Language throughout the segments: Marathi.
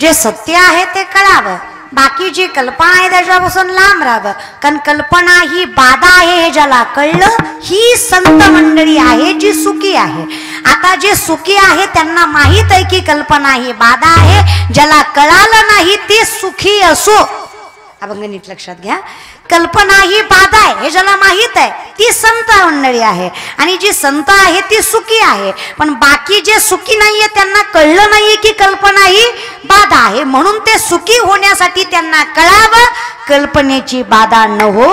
जे सत्य आहे ते कळावं, बाकी जी कल्पना आहे त्याच्यापासून लांब राहावं. कारण कल्पना ही बाधा आहे हे ज्याला कळलं, ही संत मंडळी आहे जी सुखी आहे. आता जे सुखी आहे त्यांना माहित आहे की कल्पना ही बाधा आहे. ज्याला कळालं नाही ते सुखी असो. अभंग नीट लक्षात घ्या. कल्पना ही बाधा आहे हे ज्याला माहित आहे ती संत मंडळी आहे. आणि जी संत आहे ती सुखी आहे. पण बाकी जे सुखी नाहीये त्यांना कळलं नाहीये की कल्पना ही बाधा आहे. म्हणून ते सुखी होण्यासाठी त्यांना कळावं कल्पनेची बाधा न हो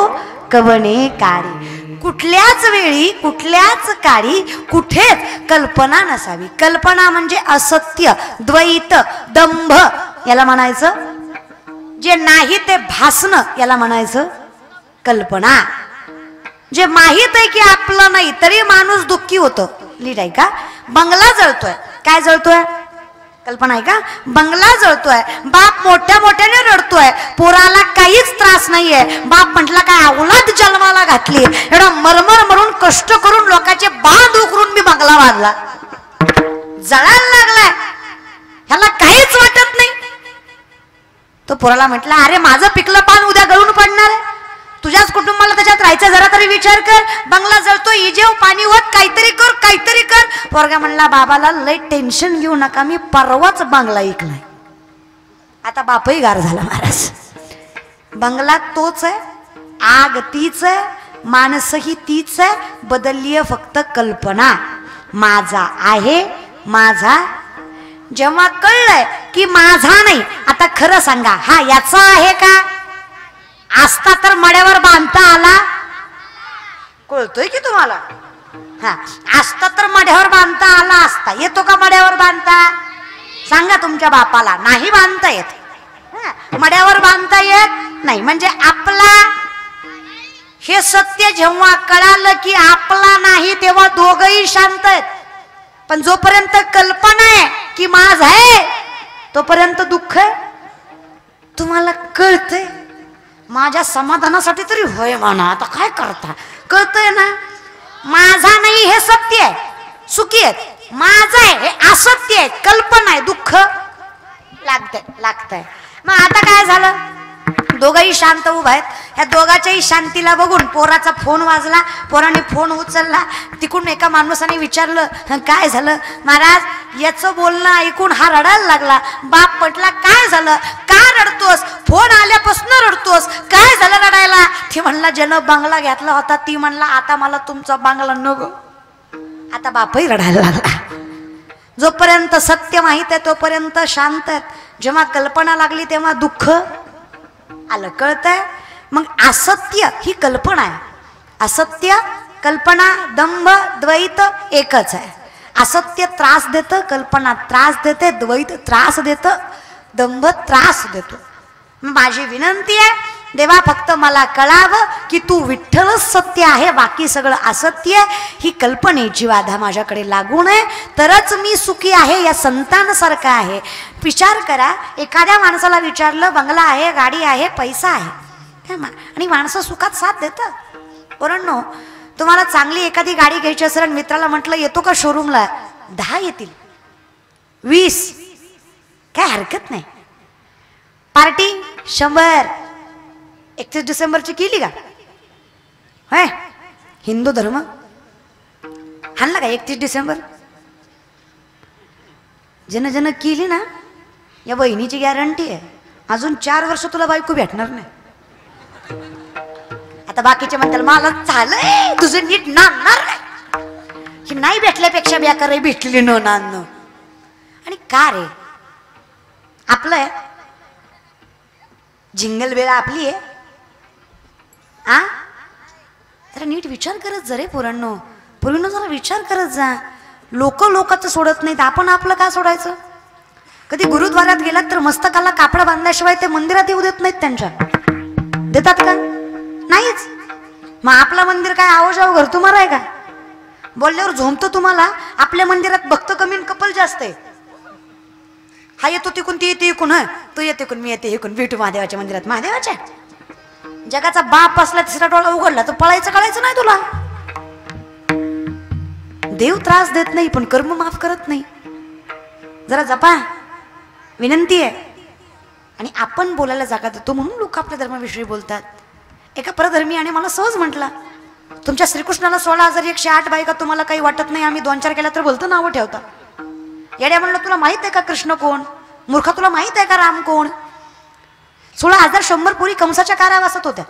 कवने काळी. कुठल्याच वेळी कुठल्याच काळी कुठेच कल्पना नसावी. कल्पना म्हणजे असत्य, द्वैत, दंभ याला म्हणायचं. जे नाही ते भासणं याला म्हणायचं कल्पना. जे माहित आहे की आपलं नाही तरी माणूस दुःखी होतो. लीड आहे का? बंगला जळतोय, काय जळतोय? कल्पना आहे का? बंगला जळतोय, बाप मोठ्या मोठ्याने रडतोय, पोराला काहीच त्रास नाहीये. बाप म्हटला काय औलाद जन्माला घातली, एवढा मरमर मरून कष्ट करून लोकांचे बांध उकरून मी बंगला बांधला, जळायला लागलाय, ह्याला काहीच वाटत नाही. तो पोराला म्हटला अरे माझं पिकलं पान उद्या गळून पडणार आहे, तुझ्याच कुटुंबाला त्याच्यात राहायचं, जरा तरी विचार कर. बंगला जळतो, इजेव पाणी होत, काहीतरी कर काहीतरी कर. पोरगा म्हणला बाबाला लय टेन्शन घेऊ नका, मी परवाच बंगला ऐकलाय. आता बापही गार झाला महाराज. बंगला तोच आहे, आग तीच आहे, माणसही तीच आहे, बदलली आहे फक्त कल्पना. माझा आहे, माझा. जेव्हा कळलंय की माझा नाही, आता खरं सांगा हा याचा आहे का? असता तर मड्यावर बांधता आला. कळतोय की तुम्हाला? हा, असता तर मड्यावर बांधता आला असता. येतो का मड्यावर बांधता? सांगा तुमच्या बापाला. नाही बांधता येत. मड्यावर बांधता येत नाही. म्हणजे आपला हे सत्य जेव्हा कळालं की आपला नाही तेव्हा दोघही शांत आहेत. पण जोपर्यंत कल्पना आहे की माझ आहे तोपर्यंत दुःख आहे. तुम्हाला कळतंय? माझ्या समाधानासाठी तरी होय म्हणा, आता काय करता? कळतंय ना? माझा नाही हे सत्य आहे, सुखी आहे. माझं आहे हे असत्य आहे, कल्पना आहे, दुःख लागतंय. मग आता काय झालं? दोघंही शांत उभा आहेत. ह्या दोघाच्याही शांतीला बघून पोराचा फोन वाजला. पोराने फोन उचलला. तिकडून एका माणसाने विचारलं काय झालं? महाराज याचं बोलणं ऐकून हा रडायला लागला. बाप म्हटला काय झालं, का रडतोस? फोन आल्यापासून रडतोस, काय झालं रडायला? ती म्हणला ज्यानं बंगला घेतला होता ती म्हणला आता मला तुमचा बंगला नको. आता बापही रडायला लागला. जोपर्यंत सत्य माहित आहे तोपर्यंत शांत आहेत. जेव्हा कल्पना लागली तेव्हा दुःख आलं. कळतंय? मग असत्य ही कल्पना आहे. असत्य, कल्पना, दंभ, द्वैत एकच आहे. असत्य त्रास देतं, कल्पना त्रास देते, द्वैत त्रास देतं, दंभ त्रास देतो. माझी विनंती आहे देवा फक्त मला कळावं की तू विठ्ठलच सत्य आहे, बाकी सगळं असत्य. ही कल्पनेची बाधा माझ्याकडे लागू नये, तरच मी सुखी आहे. या संतांसारखं आहे. विचार करा, एखाद्या माणसाला विचारलं बंगला आहे, गाडी आहे, पैसा आहे आणि माणसं सुखात साथ देतं. पोरांनो, तुम्हाला चांगली एखादी गाडी घ्यायची असेल आणि मित्राला म्हटलं येतो का शोरूमला, 10 येतील, 20 काय हरकत नाही. पार्टी 100. 31 डिसेंबरची केली का? होय, हिंदू धर्म हाणला का 31 डिसेंबर? जन केली ना, या बहिणीची गॅरंटी आहे अजून 4 वर्ष तुला बायको भेटणार नाही. आता बाकीचे म्हणतात मला चालय तुझं नीट नांदणार नाही. ही नाही भेटल्यापेक्षा बेकार भेटली न नांदणं. आणि का रे, आपलं आहे जिंगल बेळा आपली आहे. जरा नीट विचार करत जा रे पोरांनो. पूर्वीनं जरा विचार करत जा. लोक लोकांचं सोडत नाहीत, आपण आपलं का सोडायचं? कधी गुरुद्वारात गेलात तर मस्तकाला कापड बांधल्याशिवाय ते मंदिरात येऊ देत नाहीत. त्यांच्या देतात का? नाहीच. मग आपलं मंदिर काय आवजाव घर तुम्हाला आहे का? बोलल्यावर झोमतो तुम्हाला. आपल्या मंदिरात भक्त कमी आणि कपल जास्त आहे. हा येतो तिकून, ती येते इकून, हा तू येते इकून, मी येते इकून. भेटू महादेवाच्या मंदिरात. महादेवाच्या जगाचा बाप असला तिसरा डोळा उघडला तर पळायचं कळायचं नाही तुला. देव त्रास देत नाही पण कर्म माफ करत नाही. जरा जपा, विनंती आहे. आणि आपण बोलायला जागा देतो म्हणून लोक आपल्या धर्माविषयी बोलतात. एका परधर्मीयाने मला सहज म्हटला, तुमच्या श्रीकृष्णाला 16,108 बायका तुम्हाला काही वाटत नाही, आम्ही 2-4 केल्या तर बोलतो नावं ठेवता. येड्या म्हणलं, तुला माहित आहे का कृष्ण कोण? मूर्खा, तुला माहित आहे का राम कोण? 16,100 पोरी कंसाच्या कारावासात होत्या.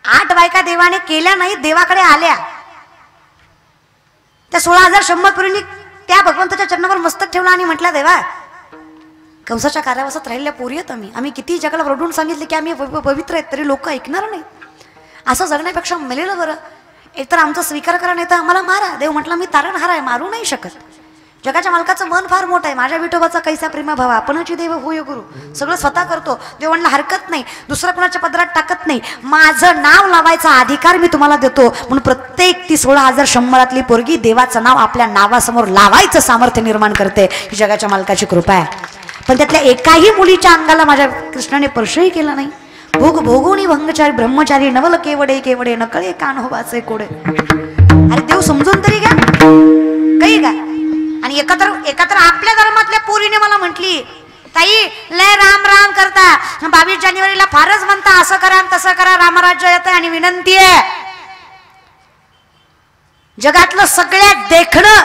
8 बायका देवाने केल्या नाही, देवाकडे आल्या. त्या 16,100 पोरींनी त्या भगवंताच्या चरणावर मस्तक ठेवला आणि म्हटलं, देवा कंसाच्या कारावासात राहिलेल्या पोरी आहेत आम्ही किती जगाला रडून सांगितले की आम्ही पवित्र आहेत, तरी लोक ऐकणार नाही. असं जगण्यापेक्षा मेलेलं बरं. एकतर आमचा स्वीकार करा, नाही तर आम्हाला मारा. देव म्हटला, मी तारणहार आहे, मारू नाही शकत. जगाच्या मालकाचं मन फार मोठं आहे. माझ्या विठोबाचा कैसा प्रेमा भावा, आपणची देव होय गुरु. सगळं स्वतः करतो. देव म्हणला, हरकत नाही, दुसऱ्या कोणाच्या पदरात टाकत नाही. माझं नाव लावायचा अधिकार मी तुम्हाला देतो. म्हणून प्रत्येक ती 16,100 पोरगी देवाचं नाव आपल्या नावासमोर लावायचं सामर्थ्य निर्माण करते. ही जगाच्या मालकाची कृपा आहे. पण त्यातल्या एकाही मुलीच्या अंगाला माझ्या कृष्णाने स्पर्शही केला नाही. भोग भोगोनी भंगचारी ब्रह्मचारी नवल केवडे केवडे नकळे कान होवाचे कोडे. अरे देव समजून तरी घ्या काही का. आणि एकत्र आपल्या धर्मातल्या पोरीने मला म्हटली, ताई लय राम राम करता, 22 जानेवारीला फारच म्हणता, असं करा तसं करा, रामराज्य येतं. आणि विनंती आहे, जगातलं सगळ्यात देखणं,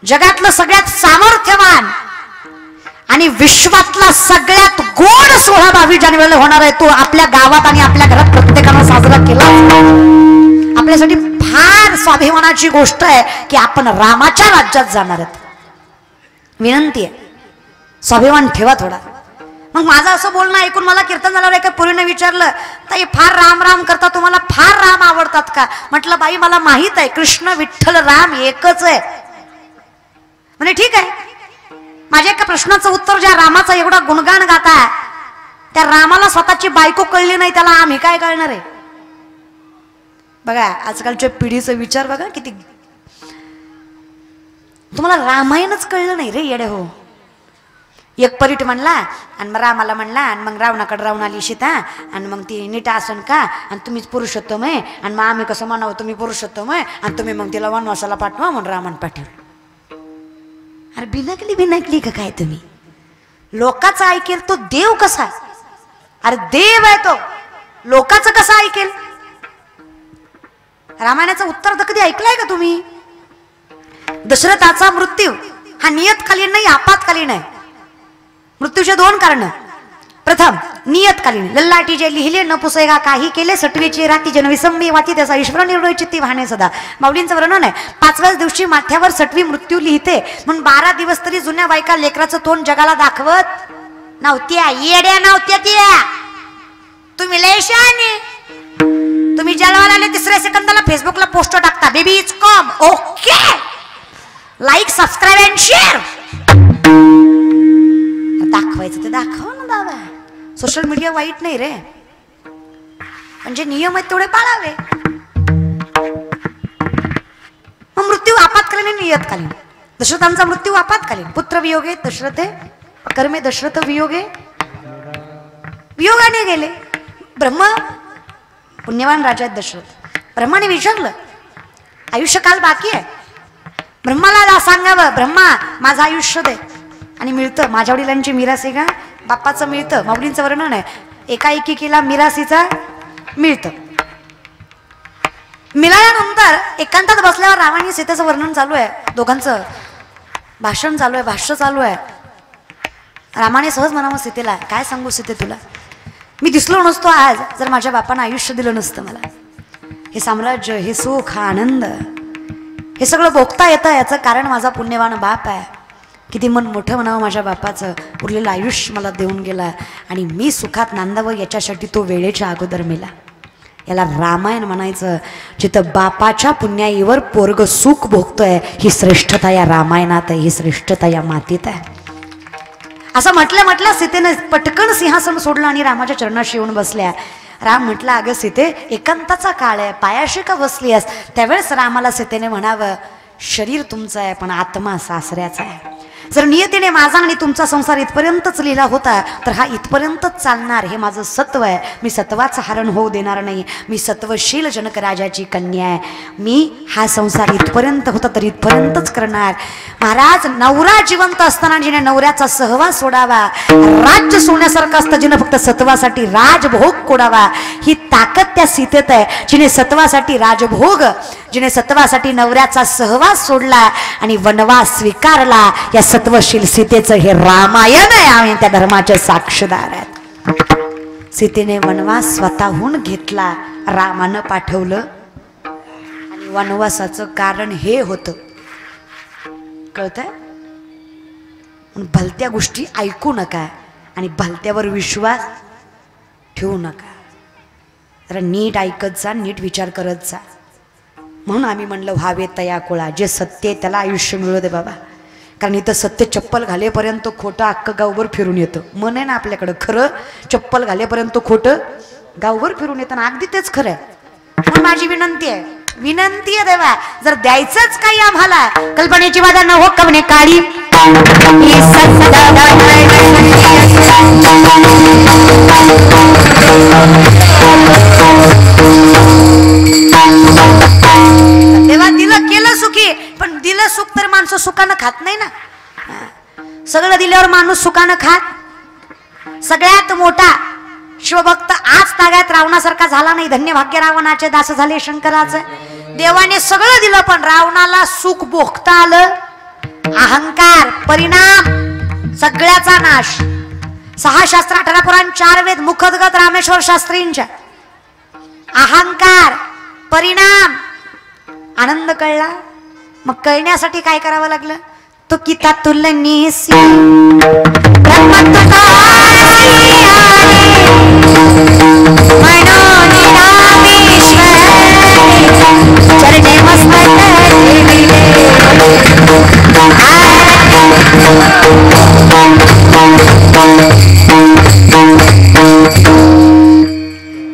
जगातलं सगळ्यात सामर्थ्यवान आणि विश्वातला सगळ्यात गोड 16-22 जानेवारीला होणार आहे. तो आपल्या गावात आणि आपल्या घरात प्रत्येकानं साजरा केला. आपल्यासाठी फार स्वाभिमानाची गोष्ट आहे की आपण रामाच्या राज्यात जाणार आहोत. विनंती आहे, स्वाभिमान ठेवा थोडा. मग माझं असं बोलणं ऐकून मला कीर्तन झाल्यावर एका पोरीने विचारलं, ताई फार राम राम करता, तुम्हाला फार राम आवडतात का? म्हटलं, बाई मला माहित आहे, कृष्ण विठ्ठल राम एकच आहे. म्हणजे ठीक आहे. माझ्या एका प्रश्नाचं उत्तर, ज्या रामाचा एवढा गुणगान गाता, त्या रामाला स्वतःची बायको कळली नाही, त्याला आम्ही काय कळणार आहे? बघा आजकालच्या पिढीचा विचार बघा किती. तुम्हाला रामायणच कळलं नाही रे येडे हो. एक परीट म्हणला आणि मग रामाला म्हणला, आणि मग रावणाकडे रावून आली सीता, आणि मग ती नीट आसन का, आणि तुम्हीच पुरुषोत्तम आहे, आणि मग आम्ही कसं म्हणावं तुम्ही पुरुषोत्तम आहे, आणि तुम्ही मग तिला वनवासाला पाठवा म्हणून रामानं पाठवलं. अरे बिनकली का काय तुम्ही? लोकांचं ऐकेल तो देव कसा? अरे देव आहे तो, लोकांचं कसं ऐकेल? रामायणाचं उत्तर तर कधी ऐकलंय का तुम्ही? दशरथाचा मृत्यू हा नियतकालीन नाही, आपत्कालीन आहे. मृत्यूचे 2 कारण. प्रथम नियतकालीन, लल्लाटी जे लिहिले न पुसेगा काही केले, सटवीची राती जन विसंबी वाती, त्याचा ईश्वर निर्णय चित्ती वाहणे सदा. माऊलींचं वर्णन आहे, 5व्याच दिवशी माथ्यावर सटवी मृत्यू लिहिते, म्हणून 12 दिवस तरी जुन्या बायका लेकराचं तोंड जगाला दाखवत नव्हत्या. येड्या नव्हत्या त्या. तुम्ही लय शहाणे. तुम्ही जन्माला आले 3ऱ्या सेकंदाला फेसबुकला पोस्ट टाकता, baby is come, okay, like subscribe and share. दाखवायचं ते दाखवा ना दादा. सोशल मीडिया वाईट नाही रे, म्हणजे नियम आहेत तेवढे पाळावे. मग मृत्यू आपत्कालीन नियतकालीन. दशरथांचा मृत्यू आपत्कालीन. पुत्र वियोगे दशरथे कर्मे दशरथ वियोगे, वियोगाने गेले. ब्रह्म पुण्यवान राजा आहेत दशरथ. ब्रह्माने विचारलं, आयुष्यकाल बाकी आहे, ब्रह्माला सांगावं, ब्रह्मा माझं आयुष्य दे. आणि मिळतं. माझ्या वडिलांची मिरासी का बाप्पाचं मिळतं. माऊलींचं वर्णन आहे, एकाएकी केला मिरासीचा मिळतं. मिळाल्यानंतर एकांतात बसल्यावर राम आणि सीतेचं वर्णन चालू आहे, दोघांचं भाषण चालू आहे, भाष्य चालू आहे. रामाने सहज म्हणावं सीतेला, काय सांगू सीते तुला, मी दिसलो नसतो आज जर माझ्या बापानं आयुष्य दिलं नसतं मला. हे साम्राज्य, हे सुख, हा आनंद, हे सगळं भोगता येतं, याचं कारण माझा पुण्यवान बाप आहे. किती मन मोठं म्हणावं माझ्या बापाचं, उरलेलं आयुष्य मला देऊन गेला आणि मी सुखात नांदावं याच्यासाठी तो वेळेच्या अगोदर मेला. याला रामायण म्हणायचं. जिथं बापाच्या पुण्याईवर पोरग सुख भोगतोय, ही श्रेष्ठता या रामायणात आहे, ही श्रेष्ठता या मातीत आहे. असं म्हटलं सीतेने पटकन सिंहासन सोडलं आणि रामाच्या चरणाशी येऊन बसल्या. राम म्हटलं, अगं सीते एकांताचा काळ आहे, पायाशी का बसली आहेस? त्यावेळेस रामाला सीतेने म्हणावं, शरीर तुमचं आहे पण आत्मा सासऱ्याचा आहे. जर नियतीने माझा आणि तुमचा संसार इथपर्यंतच लिहिला होता तर हा इथपर्यंतच चालणार. हे माझं सत्व आहे. मी सत्वाचं हरण होऊ देणार नाही. मी सत्वशील जनक राजाची कन्या आहे. मी हा संसार इथपर्यंत होता तर इथपर्यंतच करणार. महाराज, नवरा जिवंत असताना जिने नवऱ्याचा सहवास सोडावा, राज्य सोडण्यासारखं असतं जिने फक्त सत्वासाठी राजभोग कोडावा, ही ताकद त्या सीतेत आहे. जिने सत्वासाठी राजभोग, जिने सत्वासाठी नवऱ्याचा सहवास सोडला आणि वनवास स्वीकारला, या सत्वशील सीतेचं हे रामायण आहे. आम्ही त्या धर्माचे साक्षीदार आहेत. सीतेने वनवास स्वतःहून घेतला, रामानं पाठवलं. आणि वनवासाचं कारण हे होतं, कळतंय? भलत्या गोष्टी ऐकू नका आणि भलत्यावर विश्वास ठेवू नका. जरा नीट ऐकत जा, नीट विचार करत जा. म्हणून आम्ही म्हणलं व्हावे तया कुळा. जे सत्य आहे त्याला आयुष्य मिळू दे बाबा. कारण इथं सत्य चप्पल घालेपर्यंत खोटं अख्खं गावभर फिरून येतं. मन आहे ना आपल्याकडं, खरं चप्पल घालेपर्यंत खोटं गावभर फिरून येतं ना. अगदी तेच खरं आहे. पण माझी विनंती आहे, विनंती आहे देवा, जर द्यायचंच काही आम्हाला, कल्पनेची बाधा न हो कवने काळी. तेव्हा दिलं केलं सुखी, पण दिलं सुख तर माणसं सुखानं खात नाही ना. सगळं दिल्यावर माणूस सुखानं खात. सगळ्यात मोठा शिवभक्त आज ताग्यात रावणासारखा झाला नाही. धन्य भाग्य रावणाचे दास झाले शंकराचे. देवाने सगळं दिलं पण रावणाला सुख भोगता आलं. अहंकार, परिणाम, सगळ्याचा नाश. 6 शास्त्र, 18 पुराण, 4 वेद, मुखोद्गत रामेश्वर शास्त्रींच्या. अहंकार, परिणाम, आनंद कळला. मग कळण्यासाठी काय करावं लागलं? तो किता तुलनीसी चरणे मस्तक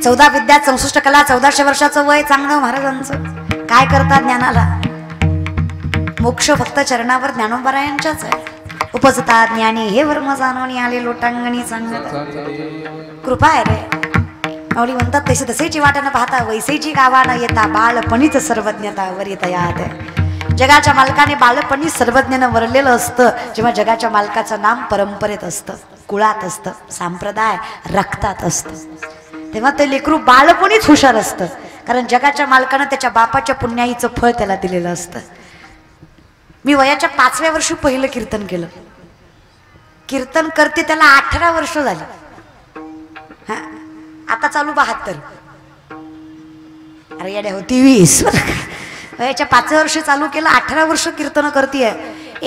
चौदा विद्या 64 कला 1400 वर्षाचं वय चांगलं महाराजांचं. काय करतात ज्ञानाला? मोक्ष फक्त चरणावर ज्ञानोबरायांच्याच आहे. उपजता ज्ञानी हे वर्म जाणून आले लोटांगणी सांगत. कृपा आहे रे. माऊली म्हणतात तसे तसेची वाट न पाहता वैसेची गावा न येता बाळपणीच सर्वज्ञता वर येता याद. जगाच्या मालकाने बाळपणी सर्वज्ञानं वरलेलं असतं जेव्हा जगाच्या मालकाचं नाम परंपरेत असतं, कुळात असतं, संप्रदाय रक्तात असतं. तेव्हा ते लेकरू बाळपणीच हुशार असतं. कारण जगाच्या मालकानं त्याच्या बापाच्या पुण्याईचं फळ त्याला दिलेलं असतं. मी वयाच्या 5व्या वर्षी पहिलं कीर्तन केलं. कीर्तन करते त्याला 18 वर्ष झाली. हा, आता चालू 72. अरे याड्या होती 20. वयाच्या 5व्या वर्षी चालू केलं, 18 वर्ष कीर्तन करतीये.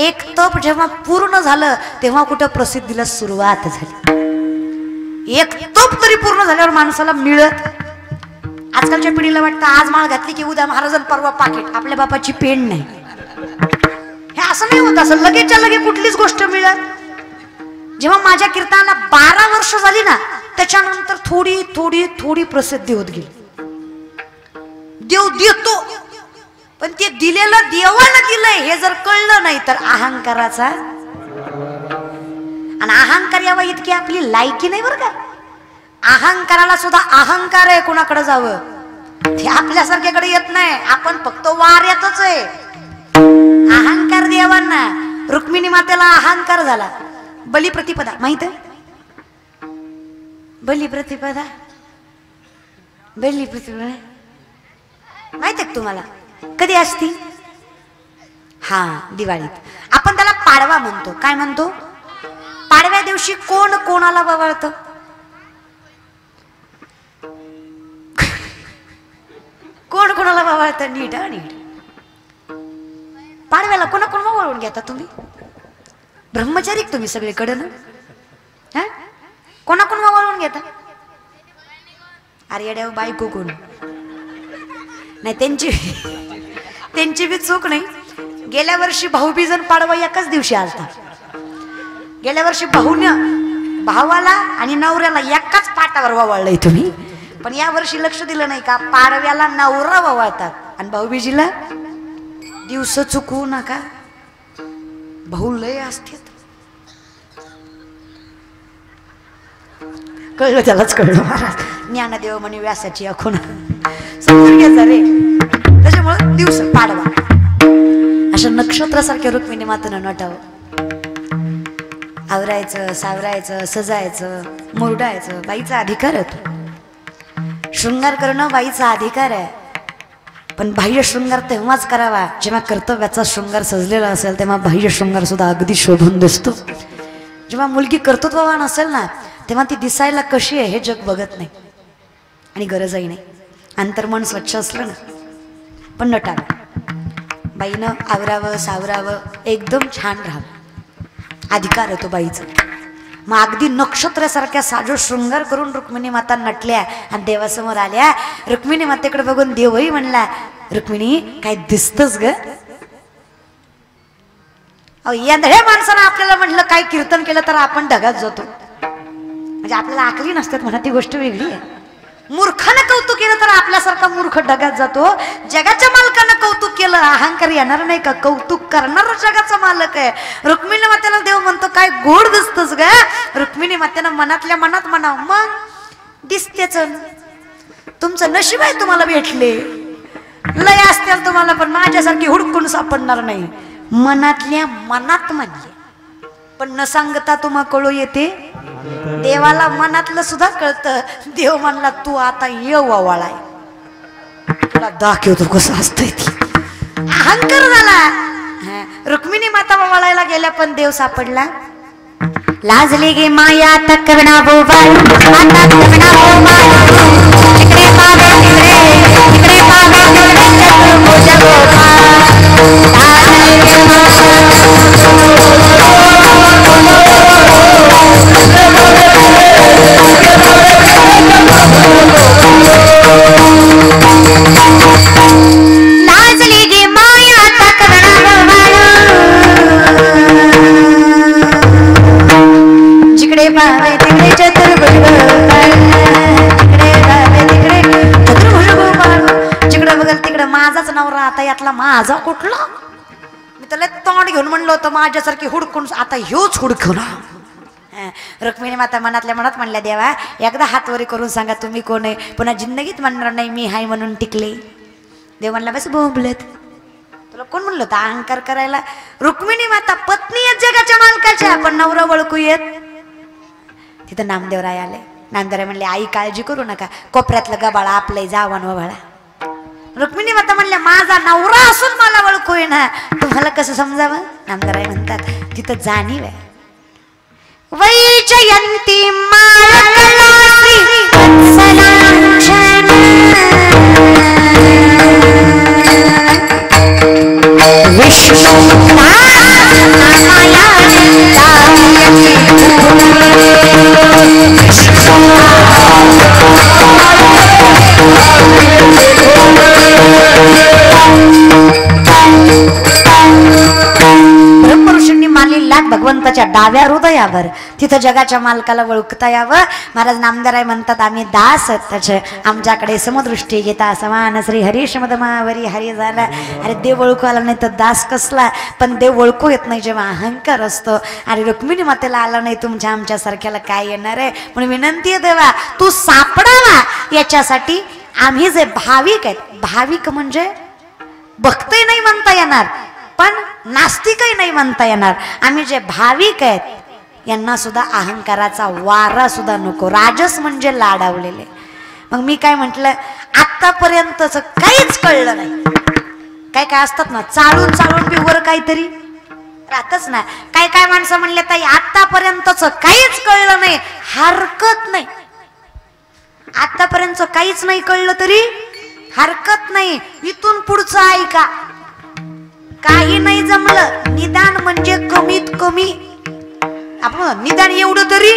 एक तप जेव्हा पूर्ण झालं तेव्हा कुठं प्रसिद्धीला सुरुवात झाली. एक तप तरी पूर्ण झाल्यावर माणसाला मिळत. आजकालच्या पिढीला वाटतं आज माळ घातली की उद्या महाराजां परवा पाकिट. आपल्या बापाची पेन नाही. हे असं नाही होत. असं लगेचच्या लगे कुठलीच गोष्ट मिळत. जेव्हा माझ्या कीर्तनाला 12 वर्ष झाली ना त्याच्यानंतर थोडी थोडी थोडी प्रसिद्धी होत गेली. देव देतो पण ते दिलेलं देवानं दिलंय हे जर कळलं नाही तर अहंकाराचा. आणि अहंकार यावा इतकी आपली लायकी नाही बरं का. अहंकाराला सुद्धा अहंकार आहे कोणाकडे जावं. ते आपल्यासारख्याकडे येत नाही. आपण फक्त वाऱ्यातच आहे. अहंकार देवांना. रुक्मिणी मातेला अहंकार झाला. बलिप्रतिपदा माहित आहे? बलिप्रतिपदा माहित आहे तुम्हाला कधी असती? हा, दिवाळीत. आपण त्याला पाडवा म्हणतो. काय म्हणतो? पाडव्या दिवशी कोण कोणाला ववाळतं? कोण कोणाला ववाळतं? नीट हा नीट. पाडव्याला कोणा कोण वळवून घेता तुम्ही? ब्रह्मचारी तुम्ही सगळीकडे ना. हा, कोणा कोण वळवून घेता? अरे येड्या बायको कोण नाही. त्यांची बी चूक नाही. गेल्या वर्षी भाऊबीज आणि पाडवा एकाच दिवशी आलता. गेल्या वर्षी भावाला आणि नवऱ्याला एकाच पाटावर ववाळलंय तुम्ही. पण या वर्षी लक्ष दिलं नाही का? पाडव्याला नवरा ववाळतात आणि भाऊबीजीला दिवस चुकवू नका. भाऊ लय असते. कळलं त्यालाच कळलं महाराज. ज्ञानदेव म्हणे व्यासाची अखोन समजून घ्यायचा रे. त्याच्यामुळं दिवस पाडवा अशा नक्षत्रासारख्या रुक्मिणी मातेनं नटावं. आवरायचं, सावरायचं, सजायचं, मुरडायचं बाईचा अधिकार आहे. शृंगार करणं बाईचा अधिकार आहे. पण बाह्य शृंगार तेव्हाच करावा जेव्हा कर्तव्याचा शृंगार सजलेला असेल. तेव्हा बाह्य शृंगार सुद्धा अगदी शोभून दिसतो. जेव्हा मुलगी कर्तृत्ववान असेल ना तेव्हा ती दिसायला कशी आहे हे जग बघत नाही आणि गरजही नाही. अंतर्मन स्वच्छ असलं ना पण नटावं. बाईनं आवरावं, सावरावं, एकदम छान राहावं. अधिकार आहे तो बाईचा. मग अगदी नक्षत्रासारख्या साजो शृंगार करून रुक्मिणी माता नटल्या आणि देवासमोर आल्या. रुक्मिणी मातेकडे बघून देवही म्हणला, रुक्मिणी काय दिसतच ग. या माणसानं आपल्याला म्हटलं काय कीर्तन केलं तर आपण ढगात जातो. म्हणजे आपल्याला आकली नसतात म्हणा, ती गोष्ट वेगळी आहे. मूर्खानं कौतुक केलं तर आपल्यासारखा मूर्ख ढगात जातो. जगाच्या मालकानं कौतुक केलं अहंकार येणार नाही का. कौतुक करणारा जगाचा मालक आहे. रुक्मिणी मातेला देव म्हणतो काय गोड दिसतस ग. रुक्मिणी मातेनं मनातल्या मनात म्हणा मग दिसतेच. तुमचं नशीब आहे तुम्हाला भेटले. लय असतील तुम्हाला पण माझ्यासारखी हुडकून सापडणार नाही. मनातल्या मनात म्हणले पण न सांगता तुम्हा कळू येते. देवाला मनातलं सुद्धा कळतं. देव म्हणला तू आता ये वावळाय तुला दाखवतो कसं असतंय. ती अहंकार झाला. रुक्मिणी माता वावळायला गेल्या पण देव सापडला. लाजली गे माया तकवणा बोबाळ आता तकवणा बोबाळ इकडे पावे तिकडे पावे तिकडे मोजा बोबाळ लाजली गे लाजली गे माया तकवणा बोबाळ जिकडे पावे तिकडे चतुर्भुज गोपाळ तिकडे पावे तिकडे चतुर्भुज गोपाळ. जिकडे बघल तिकडे माझाच नवरा. आता यातला माझा कुठला. मी त्याला तोंड घेऊन म्हणलं होतं माझ्यासारखी हुडकून आता ह्योच हुडकून. रुक्मिणी माता मनातल्या मनात म्हणल्या देवा एकदा हात वरी करून सांगा तुम्ही कोण आहे. पुन्हा जिंदगीत म्हणणार नाही मी हाय म्हणून टिकले. देव म्हणला बस बोंबलत. तुला कोण म्हणलं होतं अहंकार करायला. रुक्मिणी माता पत्नी आहेत जगाच्या मालकाच्या पण नवरा ओळखू येत. तिथं नामदेवराय आले. नामदेवराय म्हणले आई काळजी करू नका कोपऱ्यातलं गबाळा आपलंय जावान वबाळा. रुक्मिणी माता म्हणल्या माझा नवरा असून मला ओळखू ये ना तुम्हाला कसं समजावं. नामदेवराय म्हणतात तिथं जाणीव आहे. वैजयंती माळकलासी वत्सलांचन विष्णू ब्रह्मऋषींनी मानली लाट भगवंताच्या डाव्या हृदयावर. तिथं जगाच्या मालकाला ओळखता यावं. महाराज नामदेवराय म्हणतात आम्ही दास त्याचे आमच्याकडे समदृष्टी घेता समान श्री हरीश मदमावरी हरी झाला. अरे देव ओळखू आला नाही तर दास कसला. पण देव ओळखू येत नाही जेव्हा अहंकार असतो. आणि रुक्मिणी मातेला आला नाही तुमच्या आमच्या सारख्याला काय येणार आहे. म्हणून विनंती आहे देवा तू सापडावा याच्यासाठी आम्ही जे भाविक आहेत. भाविक म्हणजे भक्तही नाही म्हणता येणार पण नास्तिकही नाही म्हणता येणार. आम्ही जे भाविक आहेत यांना सुद्धा अहंकाराचा वारा सुद्धा नको. राजस म्हणजे लाडावलेले. मग मी काय म्हटलं आतापर्यंतच काहीच कळलं नाही. काय काय असतात ना चालून चालून बी वर काहीतरी राहतच ना. काय काय माणसं म्हणले ताई आतापर्यंतच काहीच कळलं नाही. हरकत नाही. आतापर्यंत काहीच नाही कळलं तरी हरकत नाही. इथून पुढचं ऐका. काही नाही जमलं निदान म्हणजे कमीत कमी आपण निदान एवढं तरी.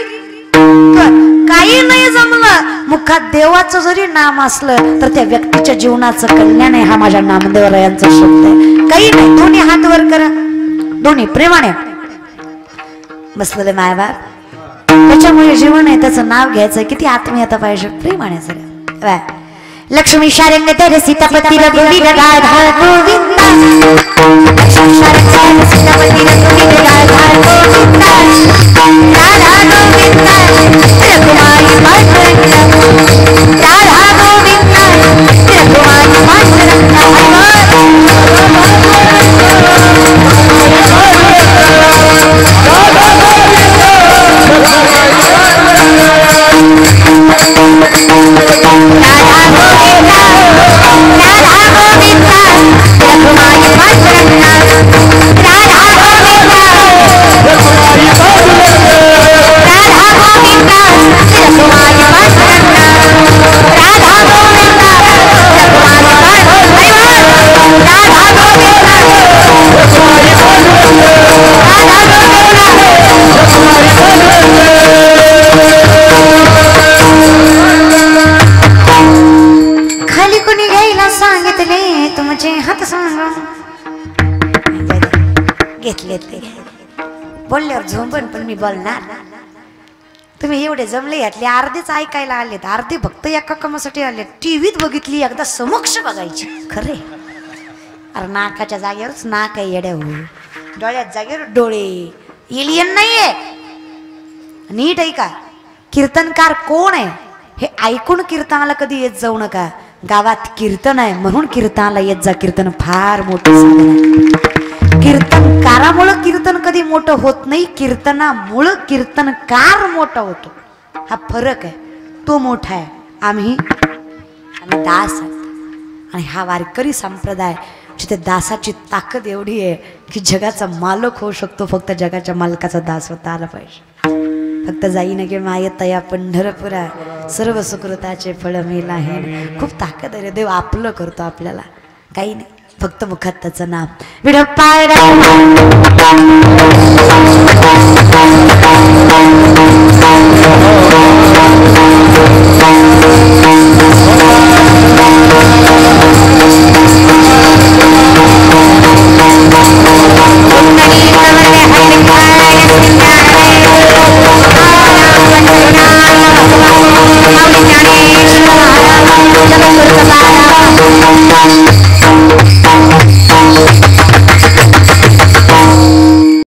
काही नाही जमलं मुखात देवाचं जरी नाम असलं तर त्या व्यक्तीच्या जीवनाचं कल्याण आहे. हा माझ्या नामदेवरायांचा शब्द आहे. काही नाही दोन्ही हात वर करा. दोन्ही प्रेमाने बसलेले मायबाप. त्याच्यामुळे जीवन आहे त्याचं नाव घ्यायचं. किती आत्मीयता पाहिजे प्रेमाने. जरा लक्ष्मी शारंग तेरे सीतापति रघुवीर राधा गोविंद लक्ष्मी शारंग तेरे सीतापति रघुवीर राधा गोविंद राधा गोविंद रघुमाई पांडुरंग राधा गोविंद रघुमाई पांडुरंग घेतले ते बोलल्यावर झोंबन पण मी बोलणार. तुम्ही एवढे जमले यातले अर्धेच ऐकायला आलेत, अर्धे फक्त एका कामासाठी आले. टीव्हीत बघितली एकदा समक्ष बघायची खरे. अरे नाकाच्या जागेवरच नाक आहे येड्या हो, डोळ्यात जागेवर डोळे. एलियन नाहीये. नीट ऐका, कीर्तनकार कोण आहे हे ऐकून कीर्तनाला कधी येत जाऊ नका. गावात कीर्तन आहे म्हणून कीर्तनाला येत जा. कीर्तन फार मोठं साधन आहे. कीर्तनकारामुळं कीर्तन कधी मोठं होत नाही, कीर्तनामुळं कीर्तनकार मोठा होतो. हा फरक आहे. तो मोठा आहे, आम्ही दास आहोत. आणि हा वारकरी संप्रदाय जिथे दासाची ताकद एवढी आहे की जगाचा मालक होऊ शकतो. फक्त जगाच्या मालकाचा दास होता आला पाहिजे. फक्त जाईन की मायतया पंढरपुरा सर्व सुकृताचे फळ मिळाले आहे. खूप ताकद आहे. देव आपलं करतो आपल्याला, काही नाही. फक्त मुखात त्याचं नाम. विडप्पा